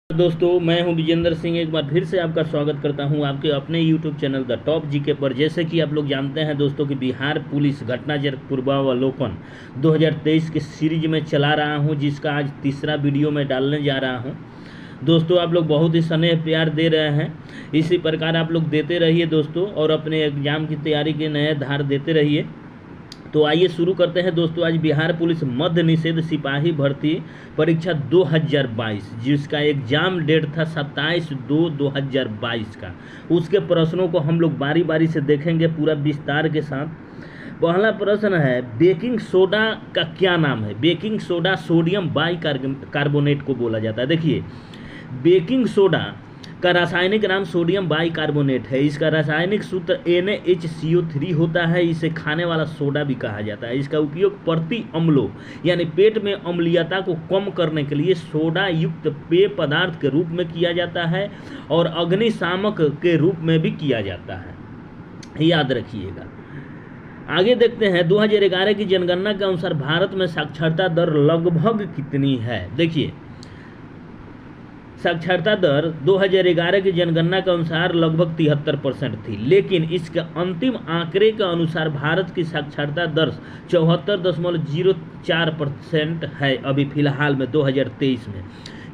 दोस्तों, मैं हूं विजेंद्र सिंह। एक बार फिर से आपका स्वागत करता हूं आपके अपने YouTube channel the top GK पर। जैसे कि आप लोग जानते हैं दोस्तों कि बिहार पुलिस घटनाजर पूर्वावलोकन 2023 की सीरीज में चला रहा हूं, जिसका आज तीसरा वीडियो में डालने जा रहा हूं। दोस्तों, आप लोग बहुत ही स्नेह प्यार दे रहे हैं, इसी प्रकार आप लोग देते रहिए दोस्तों, और अपने एग्जाम की तैयारी के नए धार देते रहिए। तो आइए शुरू करते हैं दोस्तों। आज बिहार पुलिस मद्य निषेध सिपाही भर्ती परीक्षा 2022, जिसका एग्जाम डेट था 27/2/2022 का, उसके प्रश्नों को हम लोग बारी बारी से देखेंगे पूरा विस्तार के साथ। पहला प्रश्न है, बेकिंग सोडा का क्या नाम है? बेकिंग सोडा सोडियम बाइकार्बोनेट को बोला जाता है। देखिए, बेकिंग सोडा का रासायनिक नाम सोडियम बाइकार्बोनेट है। इसका रासायनिक सूत्र NaHCO3 होता है। इसे खाने वाला सोडा भी कहा जाता है। इसका उपयोग प्रति अम्लों यानी पेट में अम्लीयता को कम करने के लिए सोडा युक्त पेय पदार्थ के रूप में किया जाता है और अग्निशामक के रूप में भी किया जाता है, याद रखिएगा। आगे देखते हैं, 2011 की जनगणना के अनुसार भारत में साक्षरता दर लगभग कितनी है? देखिए, साक्षरता दर 2011 की जनगणना के अनुसार लगभग 73% थी, लेकिन इसके अंतिम आंकड़े के अनुसार भारत की साक्षरता दर 74.04% है अभी फिलहाल में 2023 में,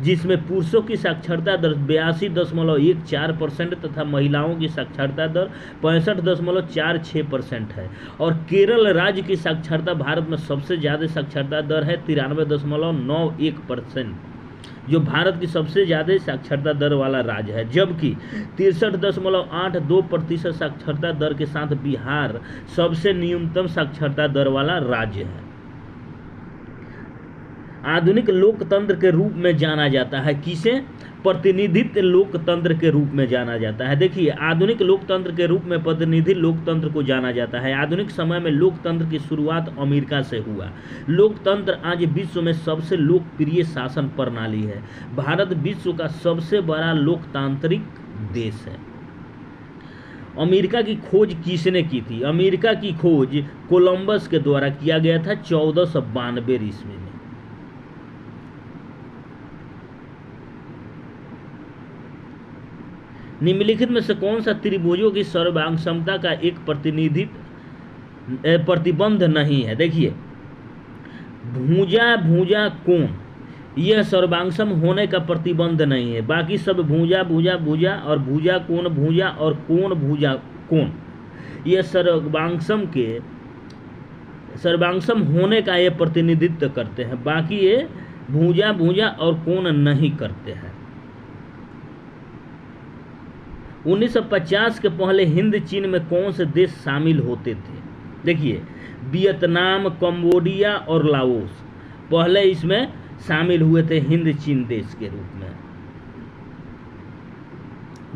जिसमें पुरुषों की साक्षरता दर 82.14% तथा महिलाओं की साक्षरता दर 65.46% है। और केरल राज्य की साक्षरता भारत में सबसे ज़्यादा साक्षरता दर है 93.91%, जो भारत की सबसे ज़्यादा साक्षरता दर वाला राज्य है, जबकि 63.82% साक्षरता दर के साथ बिहार सबसे न्यूनतम साक्षरता दर वाला राज्य है। आधुनिक लोकतंत्र के रूप में जाना जाता है किसे? प्रतिनिधित्व लोकतंत्र के रूप में जाना जाता है। देखिए, आधुनिक लोकतंत्र के रूप में प्रतिनिधि लोकतंत्र को जाना जाता है। आधुनिक समय में लोकतंत्र की शुरुआत अमेरिका से हुआ। लोकतंत्र आज विश्व में सबसे लोकप्रिय शासन प्रणाली है। भारत विश्व का सबसे बड़ा लोकतांत्रिक देश है। अमेरिका की खोज किसने की थी? अमेरिका की खोज कोलंबस के द्वारा किया गया था 1492 ईस्वी में। निम्नलिखित में से कौन सा त्रिभुजों की सर्वांग क्षमता का एक प्रतिबंध नहीं है? देखिए, भुजा भुजा कोण, यह सर्वांगसम होने का प्रतिबंध नहीं है। बाकी सब भुजा भुजा भुजा और भुजा कोण भुजा और कोण भुजा कोण, यह सर्वांगसम होने का ये प्रतिनिधित्व करते हैं। बाकी ये भुजा भुजा और कोण नहीं करते हैं। 1950 के पहले हिंद चीन में कौन से देश शामिल होते थे? देखिए, वियतनाम, कंबोडिया और लाओस पहले इसमें शामिल हुए थे हिंद चीन देश के रूप में।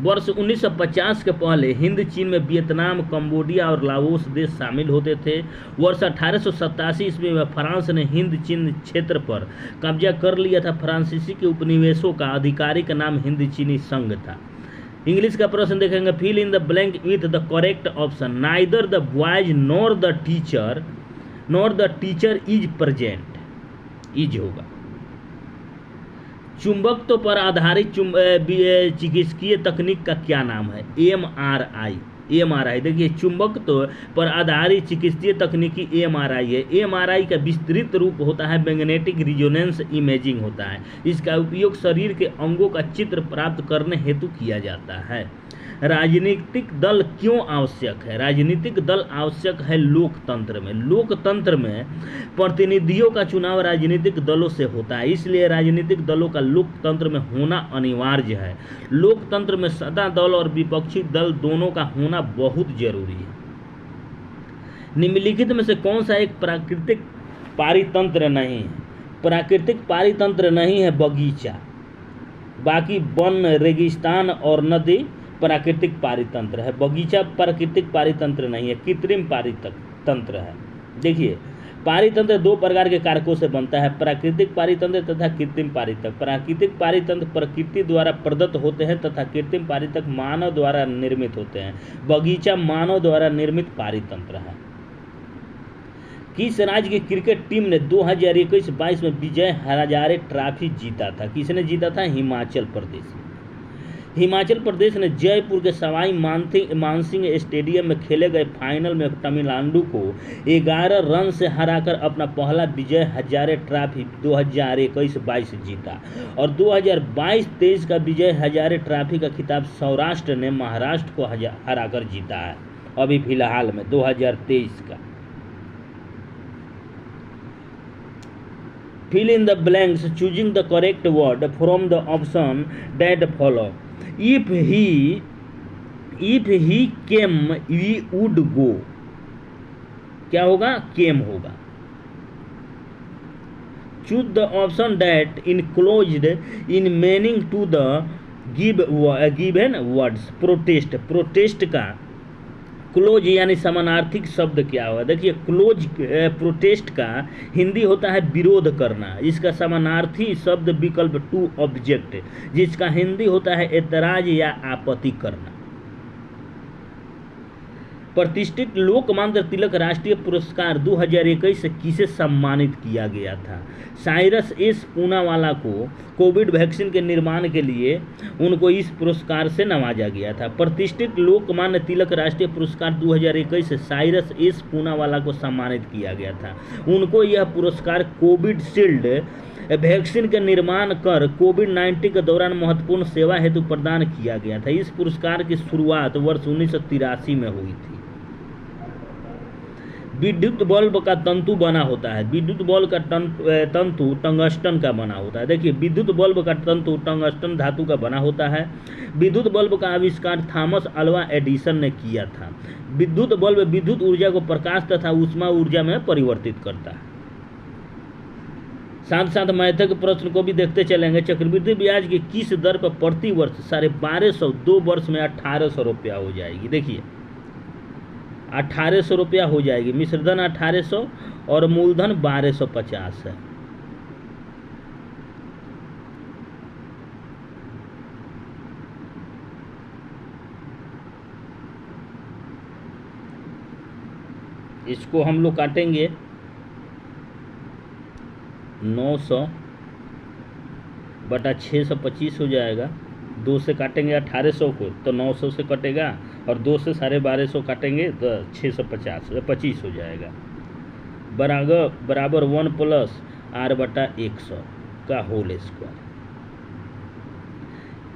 वर्ष 1950 के पहले हिंद चीन में वियतनाम, कंबोडिया और लाओस देश शामिल होते थे। वर्ष 1887 ईस्वी में फ्रांस ने हिंद चीन क्षेत्र पर कब्जा कर लिया था। फ्रांसीसी के उपनिवेशों का आधिकारिक नाम हिंद चीनी संघ था। इंग्लिश का प्रश्न देखेंगे, fill in the blank with the correct option. Neither the boys nor the teacher is present, is होगा। चुंबकत्व पर आधारित चिकित्सकीय तकनीक का क्या नाम है? MRI। देखिए, चुंबकत्व पर आधारित चिकित्सकीय तकनीकी MRI है। MRI का विस्तृत रूप होता है मैग्नेटिक रिजोनेंस इमेजिंग होता है। इसका उपयोग शरीर के अंगों का चित्र प्राप्त करने हेतु किया जाता है। राजनीतिक दल क्यों आवश्यक है? राजनीतिक दल आवश्यक है लोकतंत्र में। लोकतंत्र में प्रतिनिधियों का चुनाव राजनीतिक दलों से होता है, इसलिए राजनीतिक दलों का लोकतंत्र में होना अनिवार्य है। लोकतंत्र में सत्ता दल और विपक्षी दल दोनों का होना बहुत जरूरी है। निम्नलिखित में से कौन सा एक प्राकृतिक पारितंत्र नहीं है? प्राकृतिक पारितंत्र नहीं है बगीचा। बाकी वन, रेगिस्तान और नदी प्राकृतिक पारितंत्र है। बगीचा प्राकृतिक पारितंत्र नहीं है, कृत्रिम पारितंत्र है। देखिए, पारितंत्र दो प्रकार के कारकों से बनता है, प्राकृतिक पारितंत्र तथा कृत्रिम पारितंत्र। प्राकृतिक पारितंत्र प्रकृति द्वारा प्रदत्त होते हैं तथा कृत्रिम पारितंत्र मानव द्वारा निर्मित होते हैं। बगीचा मानव द्वारा निर्मित पारितंत्र है। किस राज्य की क्रिकेट टीम ने 2021-22 में विजय हजारे ट्रॉफी जीता था? किसने जीता था? हिमाचल प्रदेश। हिमाचल प्रदेश ने जयपुर के सवाई मानसिंह स्टेडियम में खेले गए फाइनल में तमिलनाडु को 11 रन से हराकर अपना पहला विजय हजारे ट्रॉफी 2021-22 जीता और 2022-23 का विजय हजारे ट्रॉफी का खिताब सौराष्ट्र ने महाराष्ट्र को हराकर जीता है अभी फिलहाल में 2023 का। Fill in the blanks choosing the correct word from the option that follow. If he came, we would go. क्या होगा? came होगा। Choose the option that enclosed in meaning to the given words. protest, protest का close यानी समानार्थिक शब्द क्या होगा? देखिए close protest का हिंदी होता है विरोध करना। इसका समानार्थी शब्द विकल्प टू ऑब्जेक्ट, जिसका हिंदी होता है एतराज या आपत्ति करना। प्रतिष्ठित लोकमान्य तिलक राष्ट्रीय पुरस्कार 2021 से किसे सम्मानित किया गया था? साइरस एस पूनावाला को कोविड वैक्सीन के निर्माण के लिए उनको इस पुरस्कार से नवाजा गया था। प्रतिष्ठित लोकमान्य तिलक राष्ट्रीय पुरस्कार 2021 से साइरस एस पूनावाला को सम्मानित किया गया था। उनको यह पुरस्कार कोविड शील्ड वैक्सीन का निर्माण कर कोविड-19 के दौरान महत्वपूर्ण सेवा हेतु प्रदान किया गया था। इस पुरस्कार की शुरुआत वर्ष 1983 में हुई थी। विद्युत बल्ब का तंतु बना होता है। विद्युत बल्ब का तंतु टंगस्टन का बना होता है। देखिए विद्युत बल्ब का तंतु टंगस्टन धातु का बना होता है। विद्युत बल्ब का आविष्कार थॉमस अल्वा एडिसन ने किया था। विद्युत बल्ब विद्युत ऊर्जा को प्रकाश तथा ऊष्मा ऊर्जा में परिवर्तित करता है। साथ साथ मैथ के प्रश्न को भी देखते चलेंगे। चक्रवृद्धि ब्याज की किस दर पर प्रति वर्ष 1250 2 वर्ष में 1800 रुपया हो जाएगी? देखिए 1800 रुपया हो जाएगी। मिश्रधन 1800 और मूलधन 1250 है। इसको हम लोग काटेंगे 900 बटा 625 हो जाएगा। 2 से काटेंगे 1800 को तो 900 से कटेगा और 2 से 1250 काटेंगे तो 625 हो जाएगा। बराबर 1 प्लस r बटा 100 का होल स्क्वायर।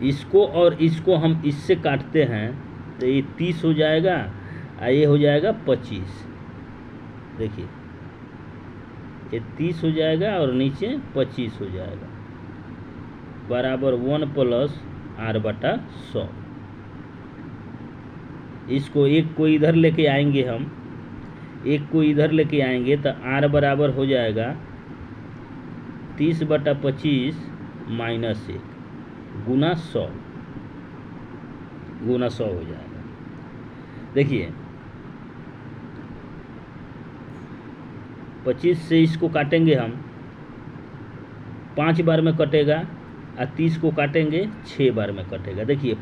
इसको और इसको हम इससे काटते हैं तो ये 30 हो जाएगा और ये हो जाएगा 25। देखिए ये 30 हो जाएगा और नीचे 25 हो जाएगा बराबर 1 प्लस r बटा 100। इसको एक को इधर लेके आएंगे हम, एक को इधर लेके आएंगे तो r बराबर हो जाएगा 30 बटा 25 माइनस 1 गुना 100 हो जाएगा। देखिए 25 से इसको काटेंगे हम 5 बार में कटेगा और 30 को काटेंगे 6 बार में कटेगा। देखिए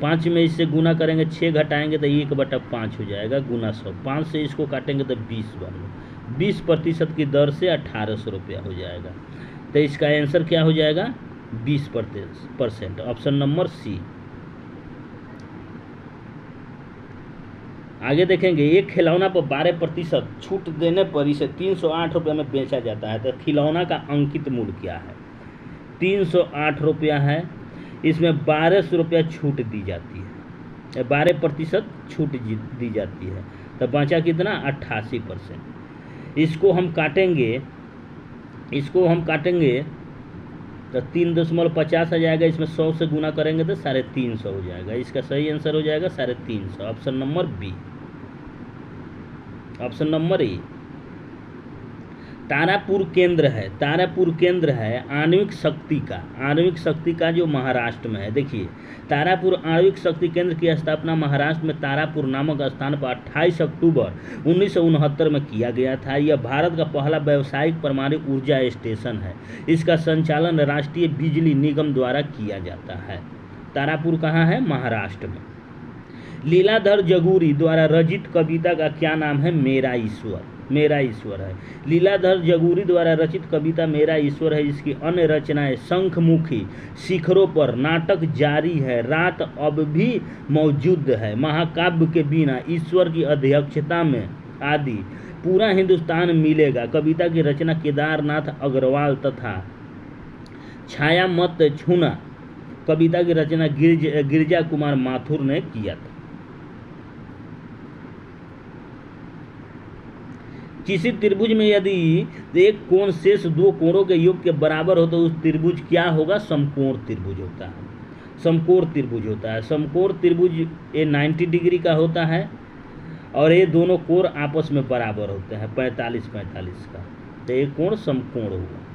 5 में इससे गुना करेंगे 6 घटाएंगे तो 1 बटा 5 हो जाएगा गुना 100। 5 से इसको काटेंगे तो 20 बार में 20% की दर से 1800 रुपया हो जाएगा। तो इसका आंसर क्या हो जाएगा? 20%। Option number C. आगे देखेंगे एक खिलौना पर 12% छूट देने पर इसे 308 रुपये में बेचा जाता है। तो खिलौना का अंकित मूल्य क्या है? 308 रुपया है। इसमें 1200 रुपया छूट दी जाती है, 12% छूट दी जाती है तो बचा कितना? 88%। इसको हम काटेंगे तो 3.50 आ जाएगा। इसमें 100 से गुना करेंगे तो 350 हो जाएगा। इसका सही आंसर हो जाएगा 350। Option number B. Option number A. Tarapur केंद्र है आणविक शक्ति का जो महाराष्ट्र में है। देखिए तारापुर आणविक शक्ति केंद्र की स्थापना महाराष्ट्र में तारापुर नामक स्थान पर 28 अक्टूबर 1969 में किया गया था। यह भारत का पहला व्यावसायिक परमाणु ऊर्जा स्टेशन है। इसका संचालन राष्ट्रीय बिजली निगम द्वारा किया जाता है। तारापुर कहाँ है? महाराष्ट्र में। लीलाधर जगूरी द्वारा रचित कविता का क्या नाम है? मेरा ईश्वर। मेरा ईश्वर है। लीलाधर जगूरी द्वारा रचित कविता मेरा ईश्वर है। इसकी अन्य रचनाएं शंखमुखी, शिखरों पर, नाटक जारी है, रात अब भी मौजूद है, महाकाव्य के बिना, ईश्वर की अध्यक्षता में आदि, पूरा हिंदुस्तान मिलेगा। कविता की रचना केदारनाथ अग्रवाल तथा छाया मत छूना कविता की रचना गिरजा कुमार माथुर ने किया था। किसी त्रिभुज में यदि एक कोण शेष दो कोणों के योग के बराबर हो तो उस त्रिभुज क्या होगा? समकोण त्रिभुज होता है। समकोण त्रिभुज होता है। समकोण त्रिभुज ये 90 डिग्री का होता है और ये दोनों कोण आपस में बराबर होते हैं 45-45 का, तो ये कोण समकोण होगा।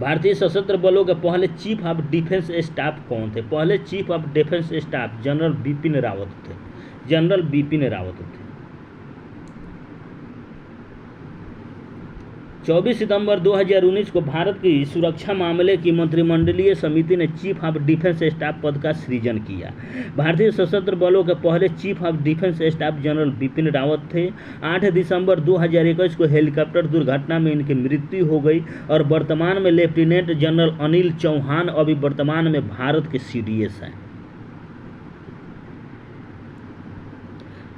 भारतीय सशस्त्र बलों के पहले चीफ ऑफ डिफेंस स्टाफ कौन थे? पहले chief of defence staff general Bipin Rawat थे। जनरल बिपिन रावत थे। 24 सितंबर 2019 को भारत की सुरक्षा मामले की मंत्रिमंडलीय समिति ने चीफ ऑफ डिफेंस स्टाफ पद का सृजन किया। भारतीय सशस्त्र बलों के पहले chief of defence staff general Bipin Rawat थे। 8 दिसंबर 2021 को हेलीकॉप्टर दुर्घटना में इनकी मृत्यु हो गई और वर्तमान में लेफ्टिनेंट जनरल अनिल चौहान अभी वर्तमान में भारत के CDS हैं।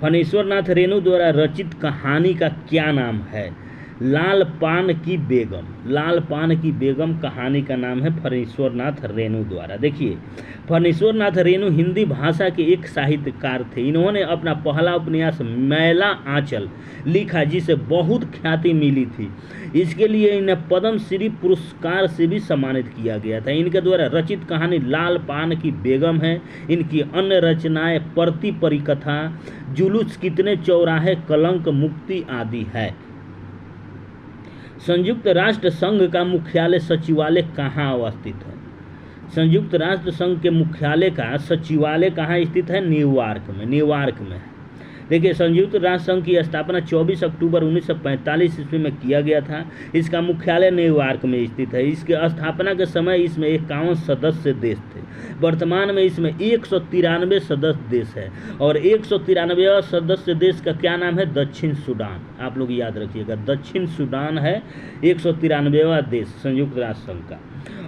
फणीश्वर नाथ रेणु द्वारा रचित कहानी का क्या नाम है? लाल पान की बेगम। लाल पान की बेगम कहानी का नाम है फणीश्वर नाथ रेणु द्वारा। देखिए, फणीश्वर नाथ रेणु हिंदी भाषा के एक साहित्यकार थे। इन्होंने अपना पहला उपन्यास मैला आंचल लिखा जिसे बहुत ख्याति मिली थी। इसके लिए इन्हें पद्मश्री पुरस्कार से भी सम्मानित किया गया था। इनके द्वारा रचित कहानी लाल पान की बेगम है। इनकी अन्य रचनाएं परती परिकथा, जुलूस कितने चौराहे, कलंक मुक्ति आदि है। संयुक्त राष्ट्र संघ का मुख्यालय सचिवालय कहाँ अवस्थित है? संयुक्त राष्ट्र संघ के मुख्यालय का सचिवालय कहाँ स्थित है? न्यूयॉर्क में। न्यूयॉर्क में है। देखिए, संयुक्त राष्ट्र संघ की स्थापना 24 अक्टूबर 1945 ईस्वी में किया गया था। इसका मुख्यालय न्यूयॉर्क में स्थित है। इसके स्थापना के समय इसमें 51 सदस्य देश थे। वर्तमान में इसमें 193 सदस्य देश है और 193 सदस्य देश का क्या नाम है? दक्षिण सूडान। आप लोग याद रखिएगा, दक्षिण सूडान है 193वां देश संयुक्त राष्ट्र संघ का।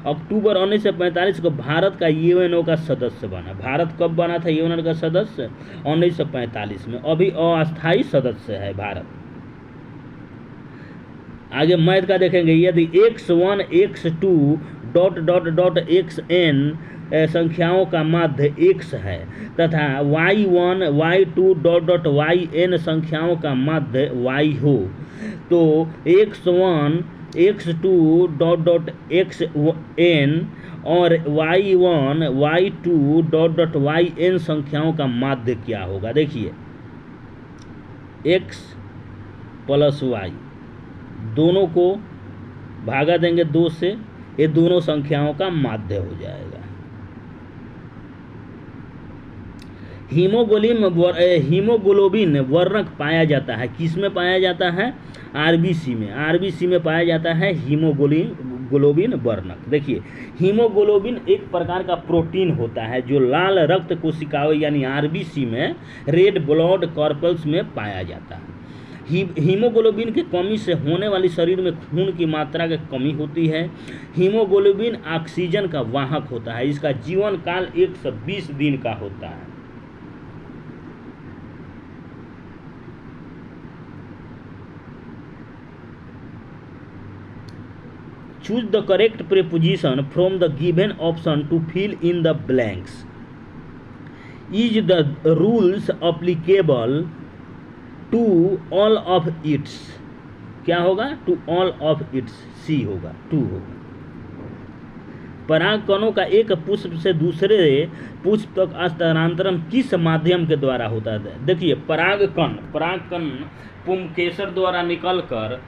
अक्टूबर 1945 को भारत का यूएनओ का सदस्य बना। भारत कब बना था यूएनओ का सदस्य? 1945 में। अभी अस्थायी सदस्य है भारत। आगे मैथ का देखेंगे। यदि x1 x2 ... xn संख्याओं का माध्य x है तथा y1 y2 ... yn संख्याओं का माध्य y हो तो x1 x2 ... xn और y1 y2 ... yn संख्याओं का माध्य क्या होगा? देखिए, x प्लस y दोनों को भागा देंगे 2 से, ये दोनों संख्याओं का माध्य हो जाएगा। हीमोग्लोबिन वर्णक पाया जाता है किस में पाया जाता है? आरबीसी में। आरबीसी में पाया जाता है हीमोग्लोबिन वर्णक। देखिए, हीमोग्लोबिन एक प्रकार का प्रोटीन होता है जो लाल रक्त कोशिकाओं यानी आरबीसी में, रेड ब्लड कॉर्पल्स में पाया जाता है। हीमोग्लोबिन की कमी से होने वाली शरीर में खून की मात्रा की कमी होती है। हीमोग्लोबिन ऑक्सीजन का वाहक होता है। इसका जीवन काल 120 दिन का होता है। Choose the correct preposition from the given option to fill in the blanks. Is the rules applicable to all of its? क्या होगा? To all of its. C होगा, 2 होगा। परागकणों का एक पुष्प से दूसरे पुष्प तक स्थानांतरण किस माध्यम के द्वारा होता है? देखिए, परागकण पुंकेसर द्वारा निकलकर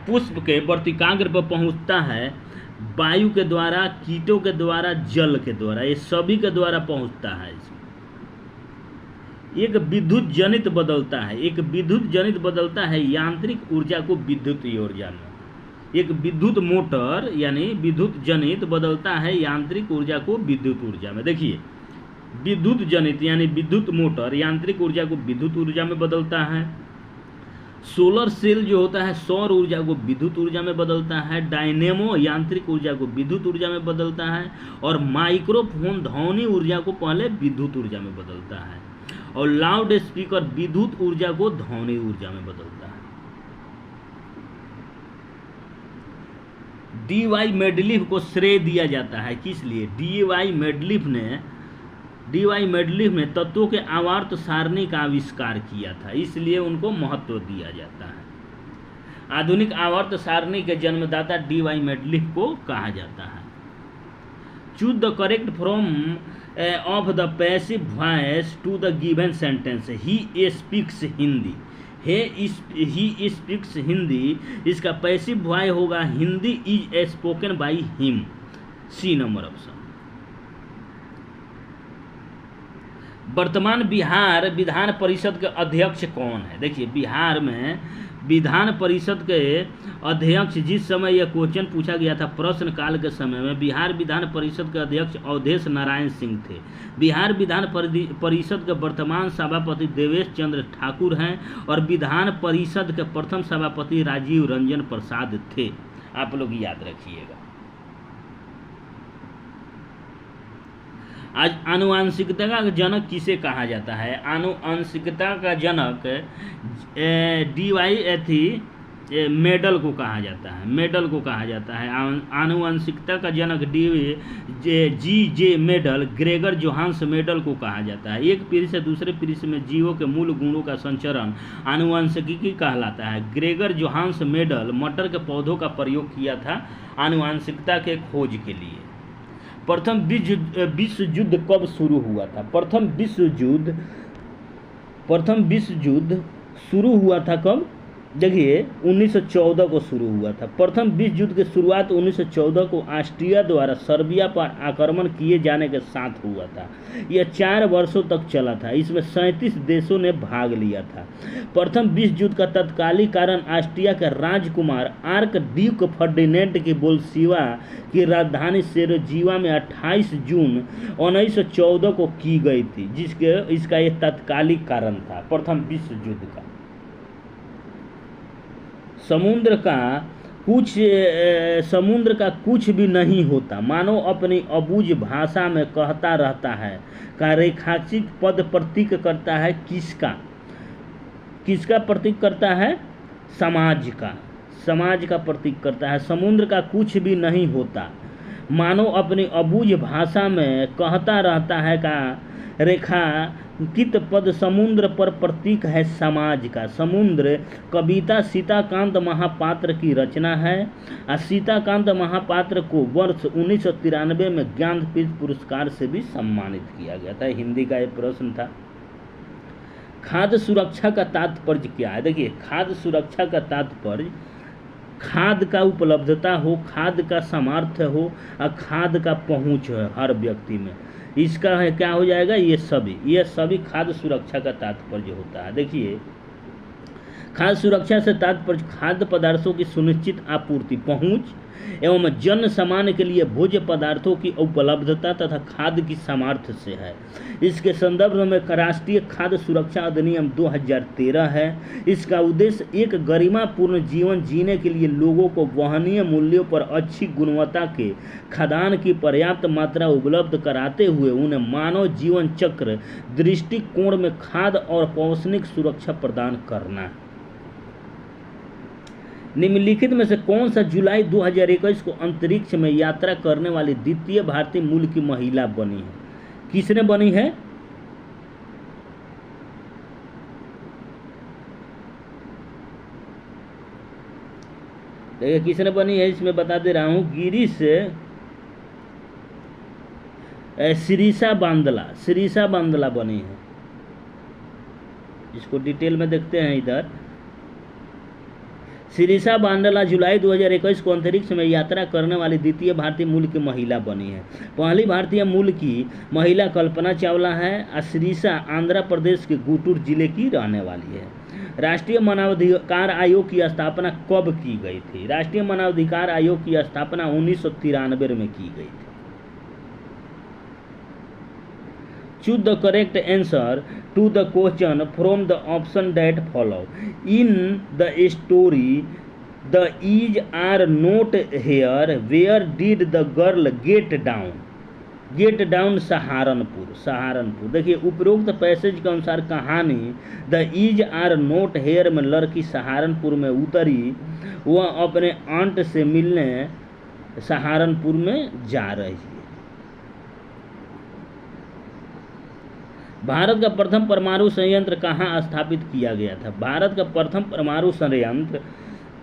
पुष्प के वर्तिकाग्र पर पहुंचता है। वायु के द्वारा, कीटों के द्वारा, जल के द्वारा, ये सभी के द्वारा पहुंचता है। एक विद्युत जनित बदलता है। एक विद्युत जनित बदलता है यांत्रिक ऊर्जा को विद्युत ऊर्जा में। एक विद्युत मोटर यानी विद्युत जनित बदलता है यांत्रिक ऊर्जा को विद्युत ऊर्जा में। देखिए, विद्युत जनित यानी विद्युत मोटर यांत्रिक ऊर्जा को विद्युत ऊर्जा में बदलता है। सोलर सेल जो होता है सौर ऊर्जा को विद्युत ऊर्जा में बदलता है। डायनेमो यांत्रिक ऊर्जा को विद्युत ऊर्जा में बदलता है। और माइक्रोफोन ध्वनि ऊर्जा को पहले विद्युत ऊर्जा में बदलता है। और लाउड स्पीकर विद्युत ऊर्जा को ध्वनि ऊर्जा में बदलता है। डी.वाई. मेडलिफ को श्रेय दिया जाता है, किस लिए? डी.वाई. मेडलिफ ने तत्वों के आवर्त सारणी का आविष्कार किया था, इसलिए उनको महत्व दिया जाता है। आधुनिक आवर्त सारणी के जन्मदाता डी.वाई. मेडलिफ को कहा जाता है। Choose the correct from of the passive voice to the given sentence. He speaks Hindi. He speaks Hindi, इसका पैसिव वॉइस होगा Hindi is spoken by him. C number option. वर्तमान बिहार विधान परिषद के अध्यक्ष कौन है? देखिए बिहार में विधान परिषद के अध्यक्ष, जिस समय यह क्वेश्चन पूछा गया था प्रश्न काल के समय में, बिहार विधान परिषद के अध्यक्ष अवधेश नारायण सिंह थे। बिहार विधान परिषद के वर्तमान सभापति देवेश चंद्र ठाकुर हैं और विधान परिषद के प्रथम सभापति राजीव रंजन प्रसाद थे। आप लोग याद रखिएगा। आज आनुवंशिकता का जनक किसे कहा जाता है? आनुवंशिकता का जनक डी.वाई. मेडल को कहा जाता है। मेडल को कहा जाता है आनुवंशिकता का जनक जी.जे. मेडल, ग्रेगर जोहान्स मेडल को कहा जाता है। एक पीढ़ी से दूसरे पीढ़ी में जीवों के मूल गुणों का संचरण आनुवंशिकी कहलाता है। ग्रेगर जोहान्स मेडल मटर के पौधों का प्रयोग किया था आनुवंशिकता के खोज के लिए। प्रथम विश्व युद्ध कब शुरू हुआ था? प्रथम विश्व युद्ध शुरू हुआ था कब? देखिए 1914 को शुरू हुआ था। प्रथम विश्व युद्ध की शुरुआत 1914 को ऑस्ट्रिया द्वारा सर्बिया पर आक्रमण किए जाने के साथ हुआ था। यह 4 वर्षों तक चला था। इसमें 37 देशों ने भाग लिया था। प्रथम विश्व युद्ध का तत्कालीन कारण ऑस्ट्रिया के राजकुमार आर्क ड्यूक फर्डिनेंड की बोल्सिवा की राजधानी सेरोजीवा में 28 जून 1914 को की गई थी, इसका यह तत्कालीन कारण था प्रथम विश्व युद्ध का। समुद्र का कुछ भी नहीं होता, मानो अपनी अबूझ भाषा में कहता रहता है का रेखाचित पद प्रतीक करता है किसका प्रतीक करता है? समाज का प्रतीक करता है। समुद्र का कुछ भी नहीं होता, मानो अपनी अबूझ भाषा में कहता रहता है का रेखांकित पद समुद्र पर प्रतीक है समाज का। समुद्र कविता सीताकांत महापात्र की रचना है और सीताकांत महापात्र को वर्ष 1993 में ज्ञानपीठ पुरस्कार से भी सम्मानित किया गया था। हिंदी का एक प्रश्न था। खाद्य सुरक्षा का तात्पर्य क्या है? देखिए खाद्य सुरक्षा का तात्पर्य खाद्य का उपलब्धता हो, खाद्य का सामर्थ्य हो और खाद्य का पहुँच हो हर व्यक्ति में। इसका है क्या हो जाएगा? ये सभी खाद्य सुरक्षा का तात्पर्य होता है। देखिए खाद्य सुरक्षा से तात्पर्य खाद्य पदार्थों की सुनिश्चित आपूर्ति, पहुंच एवं जन सामान्य के लिए भोज्य पदार्थों की उपलब्धता तथा खाद्य की सामर्थ्य से है। इसके संदर्भ में राष्ट्रीय खाद्य सुरक्षा अधिनियम 2013 है। इसका उद्देश्य एक गरिमापूर्ण जीवन जीने के लिए लोगों को वहनीय मूल्यों पर अच्छी गुणवत्ता के खाद्यान्न की पर्याप्त मात्रा उपलब्ध कराते हुए उन्हें मानव जीवन चक्र दृष्टिकोण में खाद्य और पौष्टिक सुरक्षा प्रदान करना है। निम्नलिखित में से कौन सा जुलाई 2021 को अंतरिक्ष में यात्रा करने वाली द्वितीय भारतीय मूल की महिला बनी है? किसने बनी है? देखिए किसने बनी है, इसमें बता दे रहा हूं। गिरीश सिरीसा बांदला बनी है। इसको डिटेल में देखते हैं इधर। सिरीसा बांदला जुलाई 2021 को अंतरिक्ष में यात्रा करने वाली द्वितीय भारतीय मूल की महिला बनी है। पहली भारतीय मूल की महिला कल्पना चावला है। सिरीसा आंध्र प्रदेश के गुंटूर जिले की रहने वाली है। राष्ट्रीय मानवाधिकार आयोग की स्थापना कब की गई थी? राष्ट्रीय मानवाधिकार आयोग की स्थापना 1993 में की गई थी। Choose the correct answer to the question from the option that follow. In the story the is are not here, where did the girl get down? Get down Saharanpur. Saharanpur. देखिए उपरोक्त पैसेज के अनुसार कहानी the is are not here में लड़की सहारनपुर में उतरी, वह अपने आंट से मिलने सहारनपुर में जा रही है। भारत का प्रथम परमाणु संयंत्र कहाँ स्थापित किया गया था? भारत का प्रथम परमाणु संयंत्र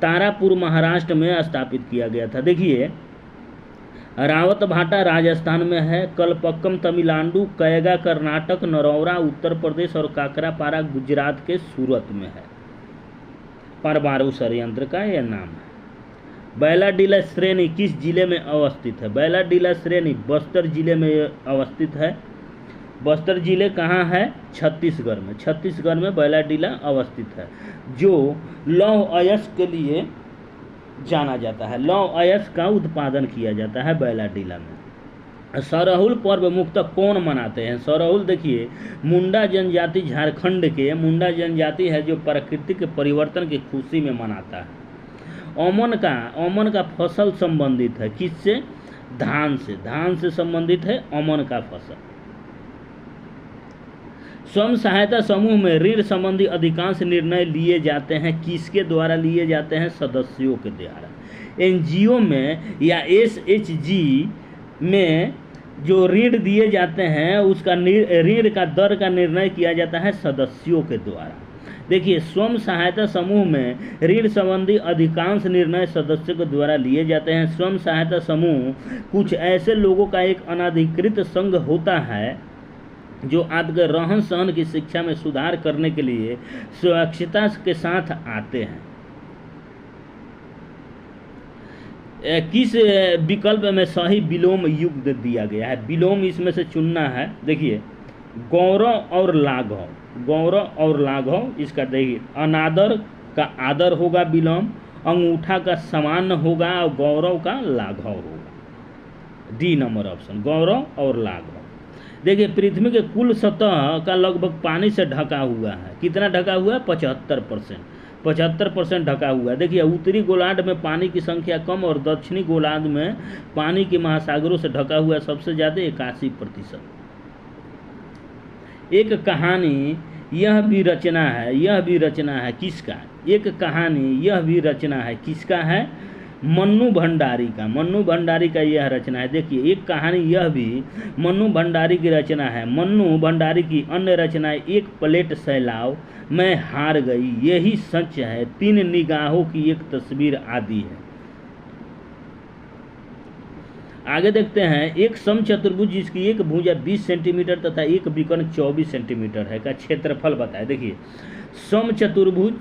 तारापुर महाराष्ट्र में स्थापित किया गया था। देखिए रावतभाटा राजस्थान में है, कलपक्कम तमिलनाडु, कैगा कर्नाटक, नरौरा उत्तर प्रदेश और काकरापारा गुजरात के सूरत में है। परमाणु संयंत्र का यह नाम है। बैलाडीला श्रेणी किस जिले में अवस्थित है? बैलाडीला श्रेणी बस्तर जिले में अवस्थित है। बस्तर जिले कहाँ है? छत्तीसगढ़ में। छत्तीसगढ़ में बैलाडीला अवस्थित है, जो लौह अयस्क के लिए जाना जाता है। लौह अयस्क का उत्पादन किया जाता है बैलाडीला में। सरहुल पर्व मुख्यतः कौन मनाते हैं? सरहुल देखिए मुंडा जनजाति, झारखंड के मुंडा जनजाति है जो प्राकृतिक परिवर्तन की खुशी में मनाता है। ओमन का फसल संबंधित है किससे? धान से। धान से संबंधित है ओमन का फसल। स्वयं सहायता समूह में ऋण संबंधी अधिकांश निर्णय लिए जाते हैं किसके द्वारा लिए जाते हैं? सदस्यों के द्वारा। एनजीओ में या एसएचजी में जो ऋण दिए जाते हैं उसका ऋण का दर का निर्णय किया जाता है सदस्यों के द्वारा। देखिए स्वयं सहायता समूह में ऋण संबंधी अधिकांश निर्णय सदस्यों के द्वारा लिए जाते हैं। स्वयं सहायता समूह कुछ ऐसे लोगों का एक अनाधिकृत संघ होता है जो आपके रहन सहन की शिक्षा में सुधार करने के लिए स्वच्छता के साथ आते हैं। किस विकल्प में सही विलोम युक्त दिया गया है? विलोम इसमें से चुनना है। देखिए गौरव और लाघव, गौरव और लाघव, इसका देखिए अनादर का आदर होगा विलोम, अंगूठा का समान होगा और गौरव का लाघव होगा। डी नंबर ऑप्शन, गौरव और लाघव। देखिए पृथ्वी के कुल सतह का लगभग पानी से ढका हुआ है। कितना ढका हुआ है? 75%। 75% ढका हुआ है। देखिए उत्तरी गोलार्ध में पानी की संख्या कम और दक्षिणी गोलार्ध में पानी के महासागरों से ढका हुआ है सबसे ज़्यादा 81%। एक कहानी यह भी रचना है, यह भी रचना है किसका? एक कहानी यह भी रचना है किसका है? मन्नू भंडारी का। मन्नू भंडारी का यह रचना है। देखिए एक कहानी यह भी मन्नू भंडारी की रचना है। मन्नू भंडारी की अन्य रचनाएं एक प्लेट सैलाव, मैं हार गई, यही सच है, तीन निगाहों की एक तस्वीर आदि है। आगे देखते हैं एक समचतुर्भुज जिसकी एक भुजा 20 सेंटीमीटर तथा एक विकर्ण 24 सेंटीमीटर है का क्षेत्रफल बताए। देखिए समचतुर्भुज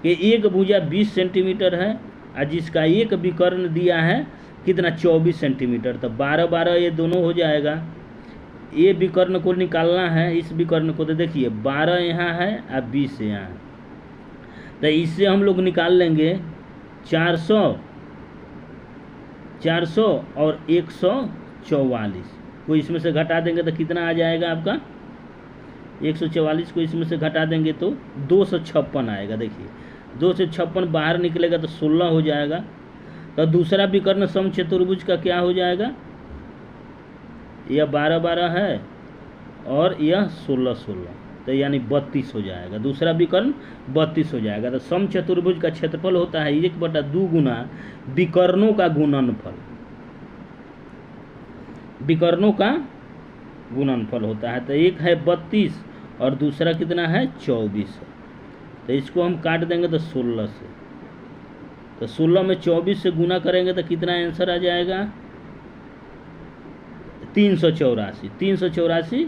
के एक भुजा 20 सेंटीमीटर है और जिसका एक विकर्ण दिया है कितना? 24 सेंटीमीटर। तो 12-12 ये दोनों हो जाएगा। ये विकर्ण को निकालना है, इस विकर्ण को। तो देखिए 12 यहाँ है और 20 यहाँ है, तो इससे हम लोग निकाल लेंगे 400 और 144 को इसमें से घटा देंगे तो कितना आ जाएगा आपका? 144 को इसमें से घटा देंगे तो 256 आएगा। देखिए 256 बाहर निकलेगा तो 16 हो जाएगा। तो दूसरा विकर्ण समचतुर्भुज का क्या हो जाएगा? यह 12-12 है और यह 16-16, तो यानी 32 हो जाएगा। दूसरा विकर्ण 32 हो जाएगा। तो समचतुर्भुज का क्षेत्रफल होता है 1/2 गुना विकर्णों का गुणनफल। विकर्णों का गुणनफल होता है। तो एक है 32 और दूसरा कितना है? 24 है। तो इसको हम काट देंगे तो 16 से। तो 16 में 24 से गुना करेंगे तो कितना आंसर आ जाएगा? 384। 384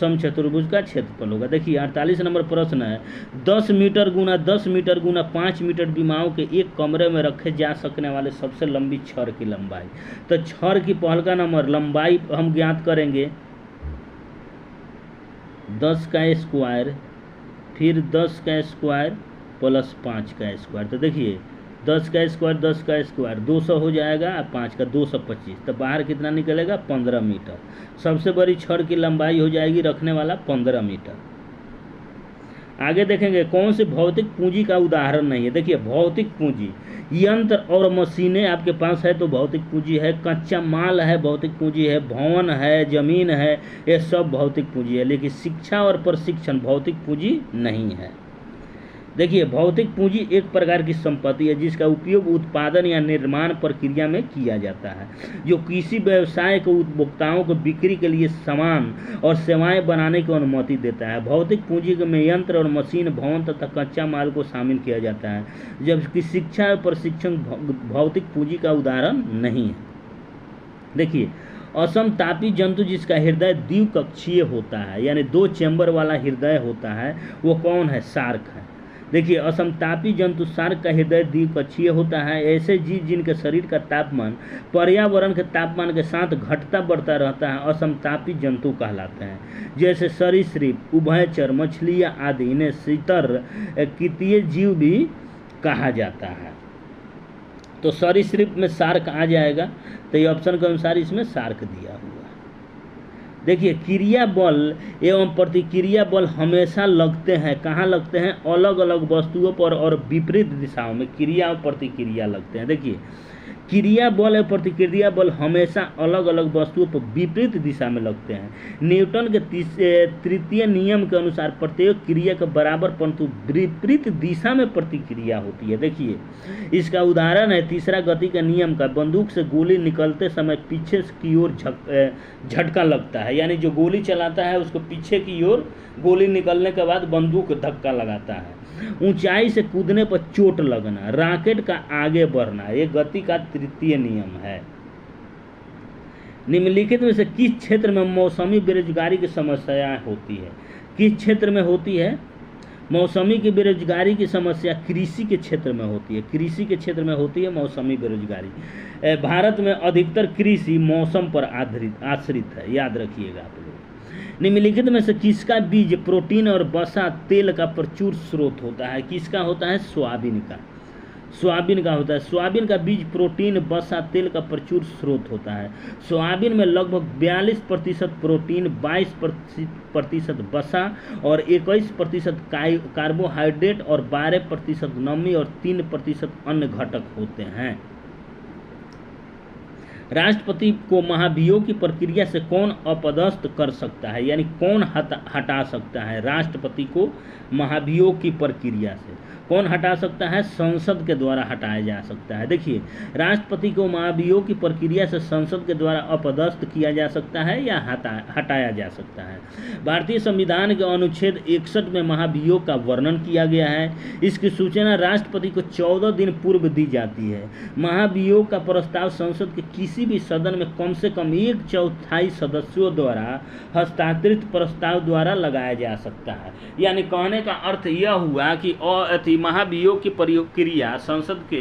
समचतुर्भुज का क्षेत्रफल होगा। देखिए 48 नंबर प्रश्न है 10 मीटर गुना 10 मीटर गुना 5 मीटर विमाओं के एक कमरे में रखे जा सकने वाले सबसे लंबी छड़ की लंबाई। तो छड़ की पहल का नंबर लंबाई हम ज्ञात करेंगे 10 का स्क्वायर, फिर 10 का स्क्वायर प्लस 5 का स्क्वायर। तो देखिए 10 का स्क्वायर 10 का स्क्वायर 200 हो जाएगा, 5 का 225, तो बाहर कितना निकलेगा 15 मीटर। सबसे बड़ी छड़ की लंबाई हो जाएगी रखने वाला 15 मीटर। आगे देखेंगे कौन सी भौतिक पूंजी का उदाहरण नहीं है। देखिए भौतिक पूंजी, यंत्र और मशीनें आपके पास है तो भौतिक पूंजी है, कच्चा माल है भौतिक पूंजी है, भवन है, जमीन है, ये सब भौतिक पूंजी है। लेकिन शिक्षा और प्रशिक्षण भौतिक पूंजी नहीं है। देखिए भौतिक पूंजी एक प्रकार की संपत्ति है जिसका उपयोग उत्पादन या निर्माण प्रक्रिया में किया जाता है, जो किसी व्यवसाय को उपभोक्ताओं को बिक्री के लिए सामान और सेवाएं बनाने की अनुमति देता है। भौतिक पूंजी में यंत्र और मशीन, भवन तथा कच्चा माल को शामिल किया जाता है, जबकि शिक्षा और प्रशिक्षण भौतिक पूंजी का उदाहरण नहीं है। देखिए असमतापी जंतु जिसका हृदय द्विकक्षीय होता है, यानी 2 चैम्बर वाला हृदय होता है, वो कौन है? शार्क है। देखिए असमतापी जंतु शार्क का हृदय द्विकक्षीय होता है। ऐसे जीव जिनके शरीर का तापमान पर्यावरण के तापमान के साथ घटता बढ़ता रहता है असमतापी जंतु कहलाते हैं। जैसे सरीसृप, उभयचर, मछलियाँ आदि, इन्हें शीतर्कीय जीव भी कहा जाता है। तो सरीसृप में शार्क आ जाएगा, तो ये ऑप्शन के अनुसार इसमें शार्क दिया हुआ। देखिए क्रिया बल एवं प्रतिक्रिया बल हमेशा लगते हैं, कहाँ लगते हैं? अलग अलग वस्तुओं पर और विपरीत दिशाओं में क्रिया और प्रतिक्रिया लगते हैं। देखिए क्रिया बल और प्रतिक्रिया बल हमेशा अलग अलग वस्तुओं पर विपरीत दिशा में लगते हैं। न्यूटन के तृतीय नियम के अनुसार प्रत्येक क्रिया के बराबर परंतु विपरीत दिशा में प्रतिक्रिया होती है। देखिए इसका उदाहरण है तीसरा गति का नियम का। बंदूक से गोली निकलते समय पीछे की ओर झटका लगता है, यानी जो गोली चलाता है उसको पीछे की ओर गोली निकलने के बाद बंदूक धक्का लगाता है। ऊंचाई से कूदने पर चोट लगना, रॉकेट का आगे बढ़ना, ये गति का तृतीय नियम है। निम्नलिखित में से किस क्षेत्र में मौसमी बेरोजगारी की समस्या होती है? किस क्षेत्र में होती है मौसमी की बेरोजगारी की समस्या? कृषि के क्षेत्र में होती है। कृषि के क्षेत्र में होती है मौसमी बेरोजगारी। भारत में अधिकतर कृषि मौसम पर आश्रित है, याद रखिएगा आप लोग। निम्नलिखित में से किसका बीज प्रोटीन और वसा तेल का प्रचुर स्रोत होता है? किसका होता है? सोयाबीन का। सोयाबीन का होता है। सोयाबीन का बीज प्रोटीन, वसा, तेल का प्रचुर स्रोत होता है। सोयाबीन में लगभग 42% प्रोटीन, 22% वसा और 21% कार्बोहाइड्रेट और 12% नमी और 3% अन्य घटक होते हैं। राष्ट्रपति को महाभियोग की प्रक्रिया से कौन अपदस्थ कर सकता है, यानी कौन हटा सकता है? राष्ट्रपति को महाभियोग की प्रक्रिया से कौन हटा सकता है? संसद के द्वारा हटाया जा सकता है। देखिए राष्ट्रपति को महाभियोग की प्रक्रिया से संसद के द्वारा अपदस्थ किया जा सकता है या हटाया जा सकता है। भारतीय संविधान के अनुच्छेद 61 में महाभियोग का वर्णन किया गया है। इसकी सूचना राष्ट्रपति को 14 दिन पूर्व दी जाती है। महाभियोग का प्रस्ताव संसद के किसी भी सदन में कम से कम 1/4 सदस्यों द्वारा हस्तांतरित प्रस्ताव द्वारा लगाया जा सकता है। यानी कहने का अर्थ यह हुआ कि महाभियोग की प्रक्रिया संसद के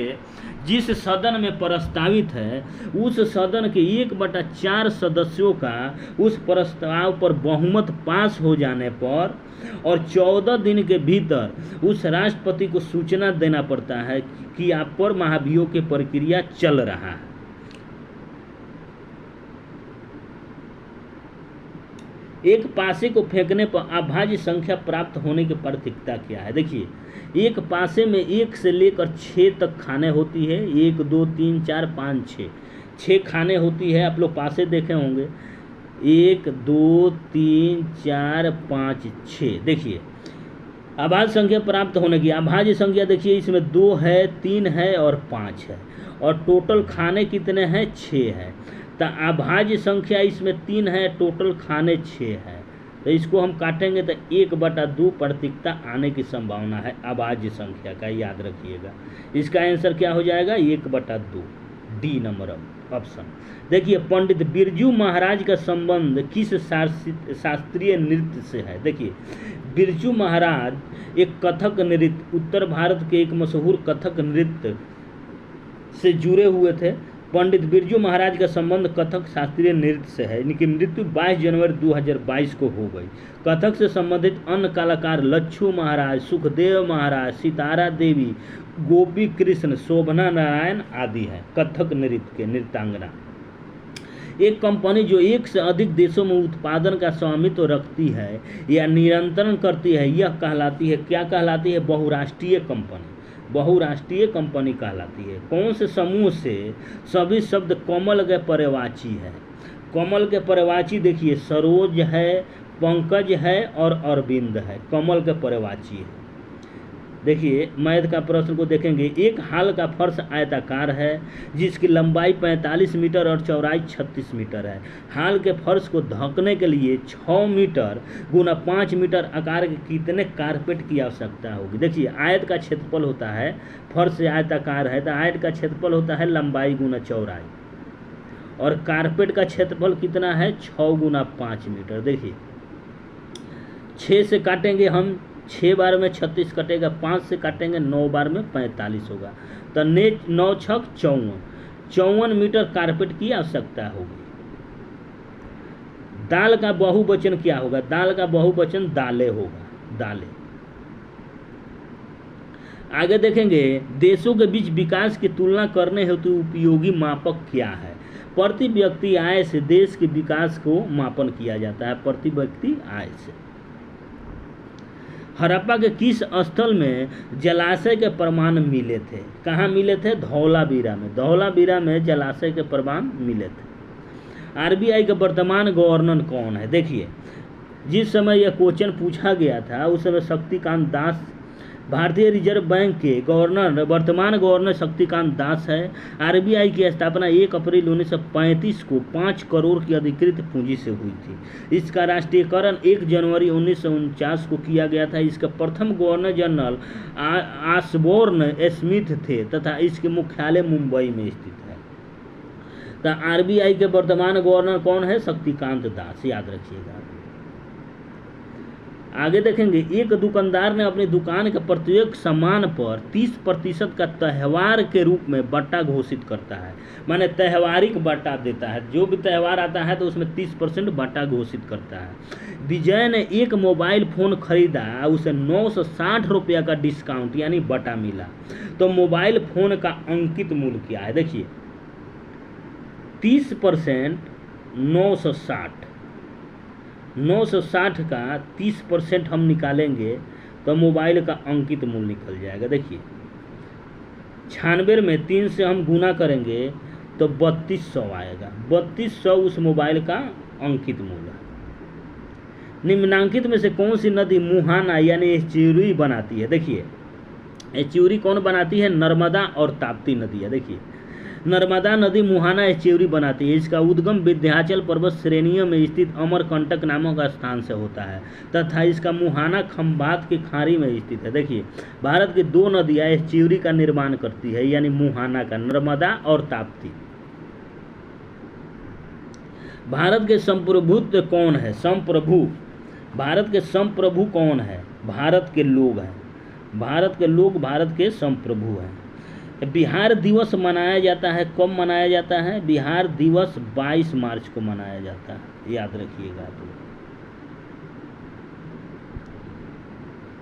जिस सदन में प्रस्तावित है उस सदन के 1/4 सदस्यों का उस प्रस्ताव पर बहुमत पास हो जाने पर और 14 दिन के भीतर उस राष्ट्रपति को सूचना देना पड़ता है कि आप पर महाभियोग की प्रक्रिया चल रहा है। एक पासे को फेंकने पर अभाज्य संख्या प्राप्त होने की प्राथमिकता क्या है? देखिए एक पासे में 1 से लेकर 6 तक खाने होती है। 1 2 3 4 5 6 6 खाने होती है। आप लोग पासे देखे होंगे 1 2 3 4 5 6। देखिए अभाज्य संख्या प्राप्त होने की अभाज्य संख्या देखिए इसमें 2 है, 3 है और 5 है और टोटल खाने कितने हैं? 6 है। तो अभाज्य संख्या इसमें 3 है, टोटल खाने 6 है। तो इसको हम काटेंगे तो 1/2 प्रतिशत आने की संभावना है अभाज्य संख्या का, याद रखिएगा। इसका आंसर क्या हो जाएगा? 1/2, डी नंबर ऑप्शन। देखिए पंडित बिरजू महाराज का संबंध किस शास्त्रीय नृत्य से है? देखिए बिरजू महाराज एक कथक नृत्य, उत्तर भारत के एक मशहूर कथक नृत्य से जुड़े हुए थे। पंडित बिरजू महाराज का संबंध कथक शास्त्रीय नृत्य से है। इनकी मृत्यु 22 जनवरी 2022 को हो गई। कथक से संबंधित अन्य कलाकार लच्छू महाराज, सुखदेव महाराज, सितारा देवी, गोपी कृष्ण, शोभना नारायण आदि हैं कथक नृत्य के नृत्यांगना। एक कंपनी जो एक से अधिक देशों में उत्पादन का स्वामित्व रखती है या नियंत्रण करती है, यह कहलाती है, क्या कहलाती है? बहुराष्ट्रीय कंपनी। बहुराष्ट्रीय कंपनी कहलाती है। कौन से समूह से? सभी शब्द कमल के पर्यवाची है। कमल के पर्यवाची देखिए, सरोज है, पंकज है और अरविंद है, कमल के पर्यवाची है। देखिए मैथ का प्रश्न को देखेंगे। एक हाल का फर्श आयताकार है जिसकी लंबाई 45 मीटर और चौड़ाई 36 मीटर है। हाल के फर्श को ढकने के लिए 6 मीटर गुना 5 मीटर आकार के कितने कारपेट की आवश्यकता होगी? देखिए आयत का क्षेत्रफल होता है, फर्श आयताकार है तो आयत का क्षेत्रफल होता है लंबाई गुना चौड़ाई, और कारपेट का क्षेत्रफल कितना है? 6 गुना 5 मीटर। देखिए 6 से काटेंगे हम, 6 बार में 36 कटेगा, 5 से काटेंगे 9 बार में 45 होगा, तो 9 छक 54 मीटर कारपेट की आवश्यकता होगी। दाल का बहुवचन क्या होगा? दाल का बहुवचन दालें होगा, दालें। आगे देखेंगे, देशों के बीच विकास की तुलना करने हेतु उपयोगी मापक क्या है? प्रति व्यक्ति आय से देश के विकास को मापन किया जाता है, प्रति व्यक्ति आय से। हड़प्पा के किस स्थल में जलाशय के प्रमाण मिले थे? कहाँ मिले थे? धौलावीरा में। धौलावीरा में जलाशय के प्रमाण मिले थे। आरबीआई के वर्तमान गवर्नर कौन है? देखिए जिस समय यह क्वेश्चन पूछा गया था उस समय शक्तिकांत दास भारतीय रिजर्व बैंक के गवर्नर, वर्तमान गवर्नर शक्तिकांत दास है। आरबीआई की स्थापना 1 अप्रैल 1935 को 5 करोड़ की अधिकृत पूंजी से हुई थी। इसका राष्ट्रीयकरण 1 जनवरी 1949 को किया गया था। इसका प्रथम गवर्नर जनरल ऑसबोर्न स्मिथ थे तथा इसके मुख्यालय मुंबई में स्थित है। तो आरबीआई के वर्तमान गवर्नर कौन है? शक्तिकांत दास, याद रखिएगा। आगे देखेंगे, एक दुकानदार ने अपनी दुकान के प्रत्येक सामान पर 30% का त्यौहार के रूप में बट्टा घोषित करता है, माने त्यौहारिक बट्टा देता है। जो भी त्यौहार आता है तो उसमें 30% बट्टा घोषित करता है। विजय ने एक मोबाइल फ़ोन खरीदा, उसे 960 रुपया का डिस्काउंट यानी बट्टा मिला, तो मोबाइल फ़ोन का अंकित मूल्य क्या है? देखिए 30% 960 का 30% हम निकालेंगे तो मोबाइल का अंकित मूल्य निकल जाएगा। देखिए 96 में 3 से हम गुना करेंगे तो 3200 आएगा। 3200 उस मोबाइल का अंकित मूल्य। निम्नांकित में से कौन सी नदी मुहाना यानी एस्च्यूरी बनाती है? देखिए एस्च्यूरी कौन बनाती है? नर्मदा और ताप्ती नदी है। देखिए नर्मदा नदी मुहाना एस्च्यूरी बनाती है। इसका उद्गम विंध्याचल पर्वत श्रेणियों में स्थित अमरकंटक नामक स्थान से होता है तथा इसका मुहाना खंभात की खाड़ी में स्थित है। देखिए भारत की 2 नदियां एस्च्यूरी का निर्माण करती है यानी मुहाना का, नर्मदा और ताप्ती। भारत के संप्रभु कौन है? संप्रभु, भारत के संप्रभु कौन है? भारत के लोग हैं। भारत के लोग भारत के संप्रभु हैं। बिहार दिवस मनाया जाता है, कब मनाया जाता है? बिहार दिवस 22 मार्च को मनाया जाता है, याद रखिएगा। तो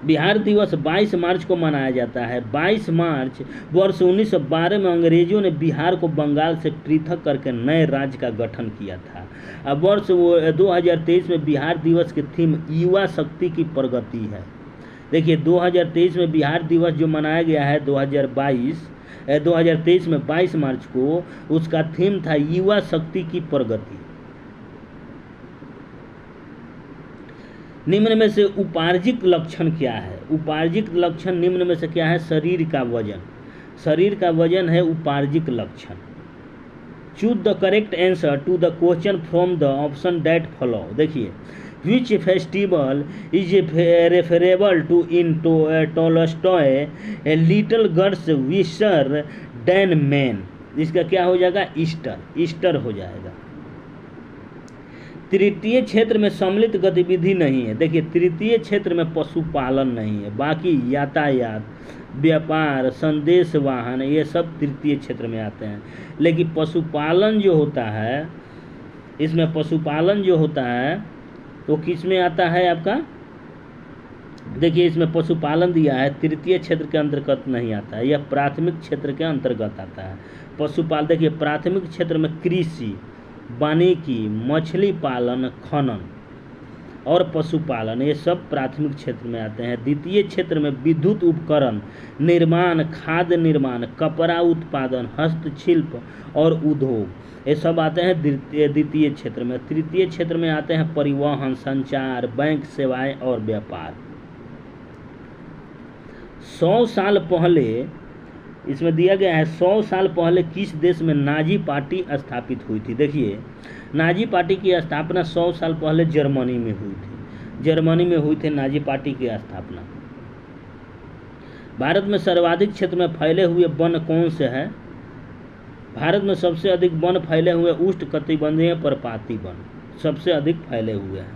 बिहार दिवस 22 मार्च को मनाया जाता है। 22 मार्च वर्ष 1912 में अंग्रेजों ने बिहार को बंगाल से पृथक करके नए राज्य का गठन किया था। अब वर्ष 2023 में बिहार दिवस की थीम युवा शक्ति की प्रगति है। देखिए 2023 में बिहार दिवस जो मनाया गया है 2023 में 22 मार्च को, उसका थीम था युवा शक्ति की प्रगति। निम्न में से उपार्जित लक्षण क्या है? उपार्जित लक्षण निम्न में से क्या है? शरीर का वजन। शरीर का वजन है उपार्जित लक्षण। Choose the correct answer to the question from the option that follow. देखिए Which festival is referable to in Tolstoy a little girls wiser than men? इसका क्या हो जाएगा? ईस्टर, ईस्टर हो जाएगा। तृतीय क्षेत्र में सम्मिलित गतिविधि नहीं है। देखिए तृतीय क्षेत्र में पशुपालन नहीं है, बाकी यातायात, व्यापार, संदेश वाहन ये सब तृतीय क्षेत्र में आते हैं। लेकिन पशुपालन जो होता है, इसमें पशुपालन जो होता है तो किस में आता है? आपका देखिए इसमें पशुपालन दिया है, तृतीय क्षेत्र के अंतर्गत नहीं आता है, यह प्राथमिक क्षेत्र के अंतर्गत आता है। पशुपालन देखिए प्राथमिक क्षेत्र में कृषि, वानिकी, मछली पालन, खनन और पशुपालन, ये सब प्राथमिक क्षेत्र में आते हैं। द्वितीय क्षेत्र में विद्युत उपकरण निर्माण, खाद्य निर्माण, कपड़ा उत्पादन, हस्तशिल्प और उद्योग, ये सब आते हैं द्वितीय क्षेत्र में। तृतीय क्षेत्र में आते हैं परिवहन, संचार, बैंक सेवाएं और व्यापार। 100 साल पहले इसमें दिया गया है 100 साल पहले किस देश में नाजी पार्टी स्थापित हुई थी। देखिए नाजी पार्टी की स्थापना 100 साल पहले जर्मनी में हुई थी। जर्मनी में हुई थी नाजी पार्टी की स्थापना। भारत में सर्वाधिक क्षेत्र में फैले हुए वन कौन से हैं? भारत में सबसे अधिक वन फैले हुए उष्णकटिबंधीय पर्वतीय वन सबसे अधिक फैले हुए हैं।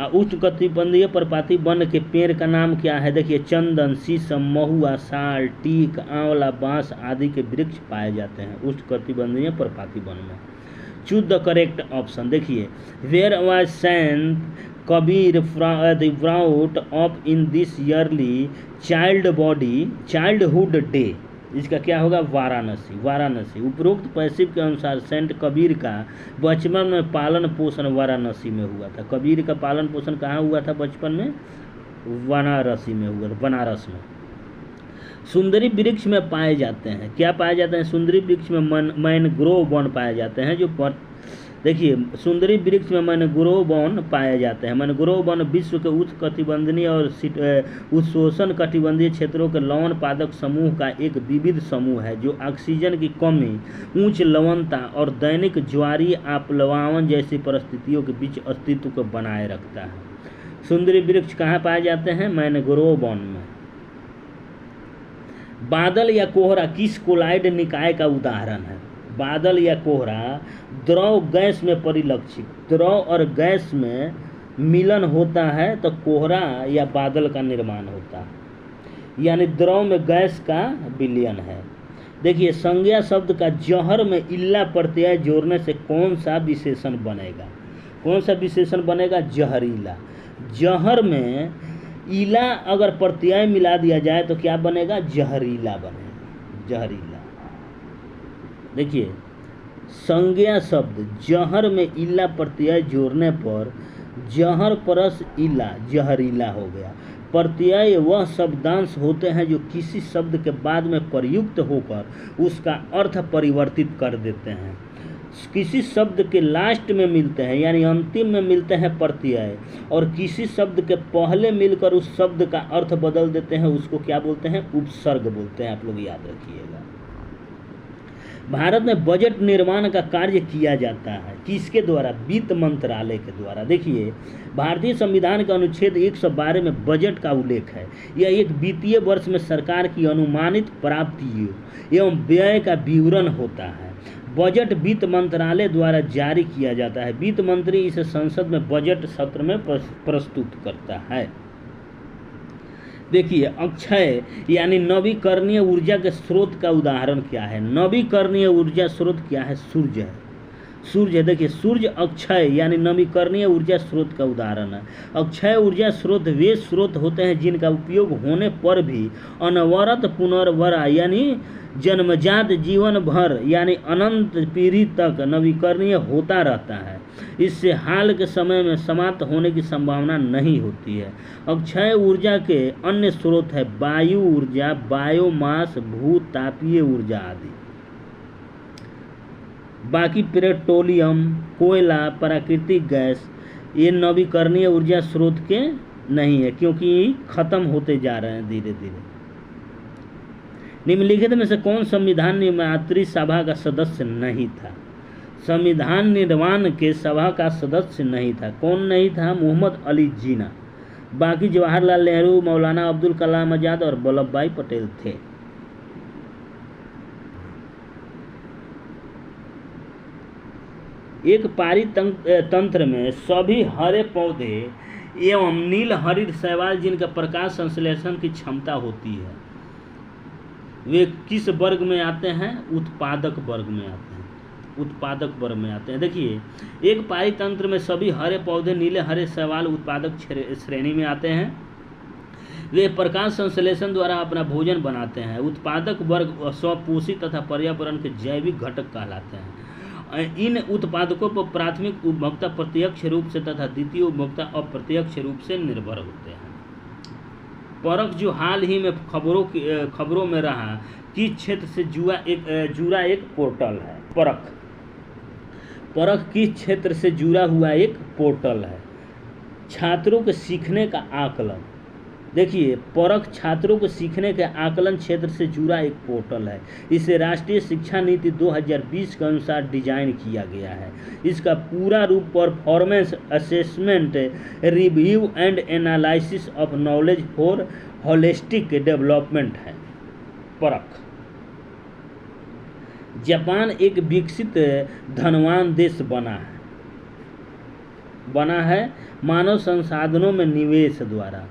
उष्णकटिबंधीय पर्वतीय वन के पेड़ का नाम क्या है? देखिए चंदन, शीशम, महुआ, साल, टीक, आंवला, बांस आदि के वृक्ष पाए जाते हैं उष्णकटिबंधीय पर्वतीय वन में। Choose the correct option. देखिए where was saint Kabir brought up in this early childhood day, इसका क्या होगा? वाराणसी। वाराणसी। उपरोक्त पैसिव के अनुसार सेंट कबीर का बचपन में पालन पोषण वाराणसी में हुआ था। कबीर का पालन पोषण कहाँ हुआ था बचपन में? वाराणसी में हुआ, बनारस में। सुंदरी वृक्ष में पाए जाते हैं, क्या पाए जाते हैं? सुंदरी वृक्ष में मैनग्रोव वन पाए जाते हैं। देखिए सुंदरी वृक्ष में मैनग्रोव वन पाए जाते हैं। मैनग्रोव वन विश्व के उष्णकटिबंधीय और उपोष्ण कटिबंधीय क्षेत्रों के लवण पादप समूह का एक विविध समूह है जो ऑक्सीजन की कमी, उच्च लवणता और दैनिक ज्वारीय आप्लवावन जैसी परिस्थितियों के बीच अस्तित्व को बनाए रखता है। सुंदरी वृक्ष कहाँ पाए जाते हैं? मैनग्रोव वन में। बादल या कोहरा किस कोलाइड निकाय का उदाहरण है? बादल या कोहरा द्रव गैस में परिलक्षित, द्रव और गैस में मिलन होता है तो कोहरा या बादल का निर्माण होता है, यानी द्रव में गैस का विलयन है। देखिए संज्ञा शब्द का जहर में इल्ला प्रत्यय जोड़ने से कौन सा विशेषण बनेगा? कौन सा विशेषण बनेगा? जहरीला। जहर में इला अगर प्रत्यय मिला दिया जाए तो क्या बनेगा? जहरीला बनेगा। जहरीला। देखिए संज्ञा शब्द जहर में इला प्रत्यय जोड़ने पर जहर परस इला जहरीला हो गया। प्रत्यय वह शब्दांश होते हैं जो किसी शब्द के बाद में प्रयुक्त होकर उसका अर्थ परिवर्तित कर देते हैं। किसी शब्द के लास्ट में मिलते हैं यानी अंतिम में मिलते हैं प्रत्यय, और किसी शब्द के पहले मिलकर उस शब्द का अर्थ बदल देते हैं, उसको क्या बोलते हैं? उपसर्ग बोलते हैं। आप लोग याद रखिएगा। भारत में बजट निर्माण का कार्य किया जाता है किसके द्वारा? वित्त मंत्रालय के द्वारा। देखिए भारतीय संविधान के अनुच्छेद 112 में बजट का उल्लेख है। यह एक वित्तीय वर्ष में सरकार की अनुमानित प्राप्तियों एवं व्यय का विवरण होता है। बजट वित्त मंत्रालय द्वारा जारी किया जाता है। वित्त मंत्री इसे संसद में बजट सत्र में प्रस्तुत करता है। देखिए अक्षय यानी नवीकरणीय ऊर्जा के स्रोत का उदाहरण क्या है? नवीकरणीय ऊर्जा स्रोत क्या है? सूर्य है। सूर्य। देखिए सूर्य अक्षय यानी नवीकरणीय ऊर्जा स्रोत का उदाहरण है। अक्षय ऊर्जा स्रोत वे स्रोत होते हैं जिनका उपयोग होने पर भी अनवरत पुनर्भरा यानी जन्मजात जीवन भर यानी अनंत पीढ़ी तक नवीकरणीय होता रहता है। इससे हाल के समय में समाप्त होने की संभावना नहीं होती है। अक्षय ऊर्जा के अन्य स्रोत है वायु ऊर्जा, बायोमास, भूतापीय ऊर्जा आदि। बाकी पेट्रोलियम, कोयला, प्राकृतिक गैस ये नवीकरणीय ऊर्जा स्रोत के नहीं है क्योंकि खत्म होते जा रहे हैं धीरे धीरे। निम्नलिखित में से कौन संविधान निर्मात्री सभा का सदस्य नहीं था? संविधान निर्माण के सभा का सदस्य नहीं था। कौन नहीं था? मोहम्मद अली जिन्ना। बाकी जवाहरलाल नेहरू, मौलाना अब्दुल कलाम आजाद और वल्लभ भाई पटेल थे। एक पारी तंत्र में सभी हरे पौधे एवं नील हरित शैवाल जिनका प्रकाश संश्लेषण की क्षमता होती है वे किस वर्ग में आते हैं? उत्पादक वर्ग में आते हैं। उत्पादक वर्ग में आते हैं। देखिए एक पारी तंत्र में सभी हरे पौधे नीले हरे शैवाल उत्पादक श्रेणी में आते हैं। वे प्रकाश संश्लेषण द्वारा अपना भोजन बनाते हैं। उत्पादक वर्ग स्वपोषी तथा पर्यावरण के जैविक घटक कहलाते हैं। इन उत्पादकों पर प्राथमिक उपभोक्ता प्रत्यक्ष रूप से तथा द्वितीय उपभोक्ता अप्रत्यक्ष रूप से निर्भर होते हैं। परख जो हाल ही में खबरों में रहा कि क्षेत्र से जुड़ा एक पोर्टल है। परख किस क्षेत्र से जुड़ा हुआ एक पोर्टल है। छात्रों के सीखने का आकलन, देखिए परख छात्रों को सीखने के आकलन क्षेत्र से जुड़ा एक पोर्टल है। इसे राष्ट्रीय शिक्षा नीति 2020 के अनुसार डिजाइन किया गया है। इसका पूरा रूप performance assessment review and analysis of knowledge for holistic development है। परख। जापान एक विकसित धनवान देश बना है मानव संसाधनों में निवेश द्वारा।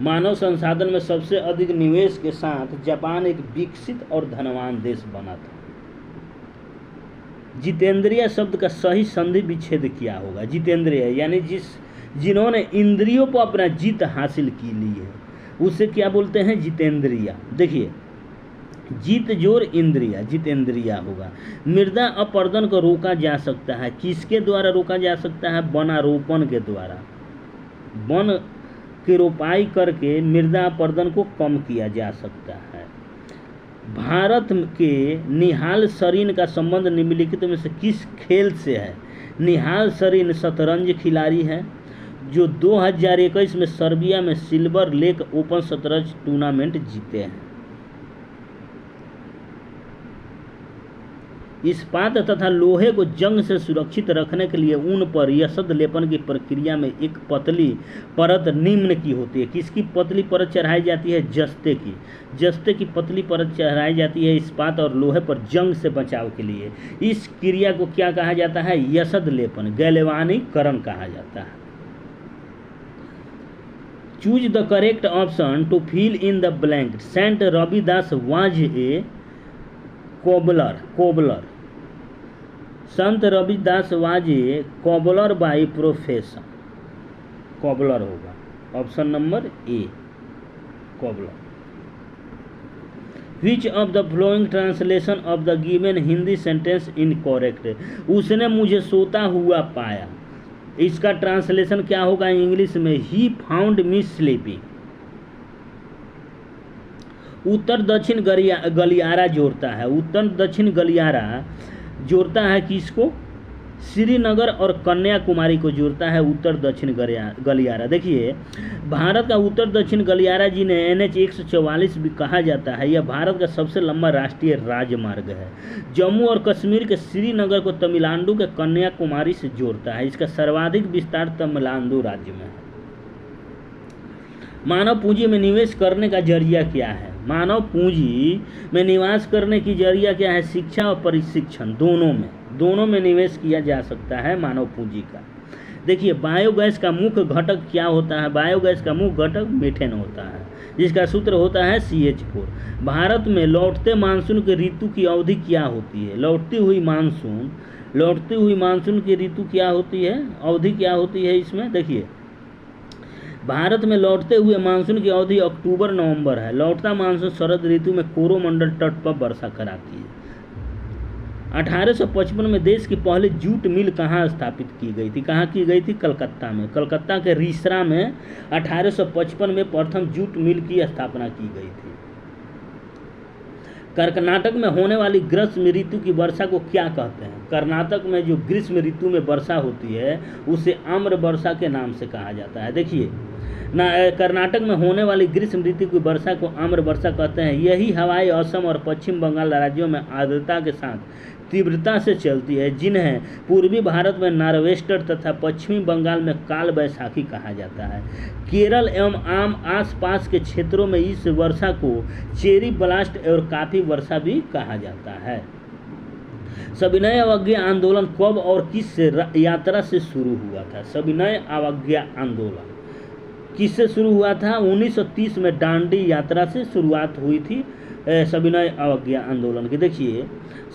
मानव संसाधन में सबसे अधिक निवेश के साथ जापान एक विकसित और धनवान देश बना था। जितेंद्रिय शब्द का सही संधि विच्छेद क्या होगा। जितेंद्रिय यानी जिन्होंने इंद्रियों पर अपना जीत हासिल की ली है उसे क्या बोलते हैं, जितेंद्रिय। देखिए जीत जोर इंद्रिया, जितेंद्रिया होगा। मृदा अपरदन को रोका जा सकता है, किसके द्वारा रोका जा सकता है, वनारोपण के द्वारा। वन की रोपाई करके मृदा अपरदन को कम किया जा सकता है। भारत के निहाल सरीन का संबंध निम्नलिखित में से किस खेल से है। निहाल सरीन शतरंज खिलाड़ी है जो 2021 में सर्बिया में सिल्वर लेक ओपन शतरंज टूर्नामेंट जीते हैं। इस्पात तथा लोहे को जंग से सुरक्षित रखने के लिए ऊन पर यशद लेपन की प्रक्रिया में एक पतली परत निम्न की होती है। किसकी पतली परत चढ़ाई जाती है, जस्ते की। जस्ते की पतली परत चढ़ाई जाती है इस्पात और लोहे पर जंग से बचाव के लिए। इस क्रिया को क्या कहा जाता है, यशद लेपन, गैल्वानीकरण कहा जाता है। Choose the correct option to fill in the blank. Saint Ravidas was a cobbler. Sant Ravidas was a cobbler by profession. Cobbler होगा option number A, cobbler. Which of the following translation of the given Hindi sentence incorrect. उसने मुझे सोता हुआ पाया, इसका translation क्या होगा English में, ही फाउंड मी स्लीपिंग। उत्तर दक्षिण गलियारा जोड़ता है। उत्तर दक्षिण गलियारा जोड़ता है किसको, श्रीनगर और कन्याकुमारी को जोड़ता है उत्तर दक्षिण गलियारा। देखिए भारत का उत्तर दक्षिण गलियारा जिन्हें NH 144 भी कहा जाता है, यह भारत का सबसे लंबा राष्ट्रीय राजमार्ग है। जम्मू और कश्मीर के श्रीनगर को तमिलनाडु के कन्याकुमारी से जोड़ता है। इसका सर्वाधिक विस्तार तमिलनाडु राज्य में है। मानव पूंजी में निवेश करने का जरिया क्या है। मानव पूंजी में निवेश करने की जरिया क्या है, शिक्षा और प्रशिक्षण, दोनों में निवेश किया जा सकता है मानव पूंजी का। देखिए बायोगैस का मुख्य घटक क्या होता है, बायोगैस का मुख्य घटक मीथेन होता है जिसका सूत्र होता है CH4। भारत में लौटते मानसून की ऋतु की अवधि क्या होती है, लौटती हुई मानसून की ऋतु क्या होती है, अवधि क्या होती है इसमें। देखिए भारत में लौटते हुए मानसून की अवधि अक्टूबर नवंबर है। लौटता मानसून शरद ऋतु में कोरोमंडल तट पर वर्षा कराती है। 1855 में देश की पहली जूट मिल कहाँ स्थापित की गई थी, कहाँ की गई थी, कलकत्ता में। कलकत्ता के रीसरा में 1855 में प्रथम जूट मिल की स्थापना की गई थी। कर्नाटक में होने वाली ग्रीष्म ऋतु की वर्षा को क्या कहते हैं। कर्नाटक में जो ग्रीष्म ऋतु में वर्षा होती है उसे आम्र वर्षा के नाम से कहा जाता है। देखिए कर्नाटक में होने वाली ग्रीष्म ऋतु की वर्षा को आम्र वर्षा कहते हैं। यही हवाएं असम और पश्चिम बंगाल राज्यों में आर्द्रता के साथ तीव्रता से चलती है, जिन्हें पूर्वी भारत में नॉर्वेस्टर तथा पश्चिमी बंगाल में काल बैसाखी कहा जाता है। केरल एवं आसपास के क्षेत्रों में इस वर्षा को चेरी ब्लास्ट और काफी वर्षा भी कहा जाता है। सविनय अवज्ञा आंदोलन कब और किस यात्रा से शुरू हुआ था। सविनय अवज्ञा आंदोलन किससे शुरू हुआ था, 1930 में दांडी यात्रा से शुरुआत हुई थी सविनय अवज्ञा आंदोलन की। देखिए,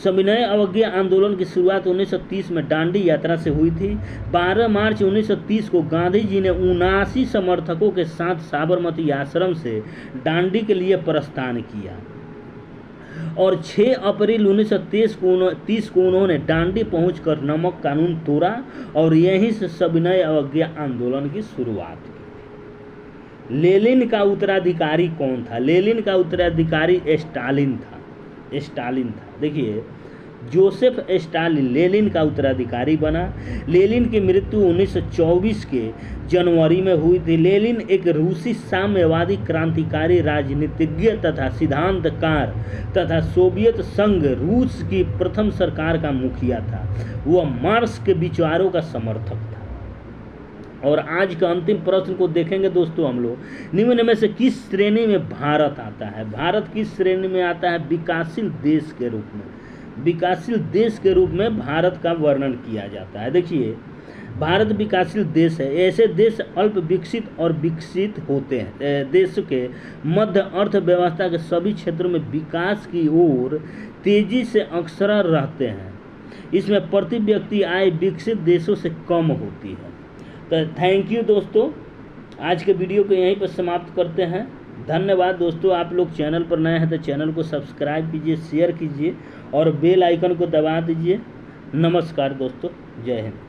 सविनय अवज्ञा आंदोलन की शुरुआत 1930 में दांडी यात्रा से हुई थी। 12 मार्च 1930 को गांधी जी ने 79 समर्थकों के साथ साबरमती आश्रम से दांडी के लिए प्रस्थान किया और 6 अप्रैल 1930 को उन्होंने दांडी पहुंचकर नमक कानून तोड़ा और यहीं से सविनय अवज्ञा आंदोलन की शुरुआत की। लेनिन का उत्तराधिकारी कौन था? लेनिन का उत्तराधिकारी स्टालिन था। देखिए, जोसेफ स्टालिन लेनिन का उत्तराधिकारी बना। लेनिन की मृत्यु 1924 के जनवरी में हुई थी। लेनिन एक रूसी साम्यवादी क्रांतिकारी, राजनीतिज्ञ तथा सिद्धांतकार तथा सोवियत संघ रूस की प्रथम सरकार का मुखिया था। वह मार्क्स के विचारों का समर्थक था। और आज का अंतिम प्रश्न को देखेंगे दोस्तों हम लोग, निम्न में से किस श्रेणी में भारत आता है? भारत किस श्रेणी में आता है? विकासशील देश के रूप में। विकासशील देश के रूप में भारत का वर्णन किया जाता है। देखिए, भारत विकासशील देश है। ऐसे देश अल्प विकसित और विकसित होते हैं। देश के मध्य अर्थव्यवस्था के सभी क्षेत्रों में विकास की ओर तेजी से अग्रसर रहते हैं। इसमें प्रति व्यक्ति आय विकसित देशों से कम होती है। तो थैंक यू दोस्तों, आज के वीडियो को यहीं पर समाप्त करते हैं। धन्यवाद दोस्तों। आप लोग चैनल पर नए हैं तो चैनल को सब्सक्राइब कीजिए, शेयर कीजिए और बेल आइकन को दबा दीजिए। नमस्कार दोस्तों, जय हिंद।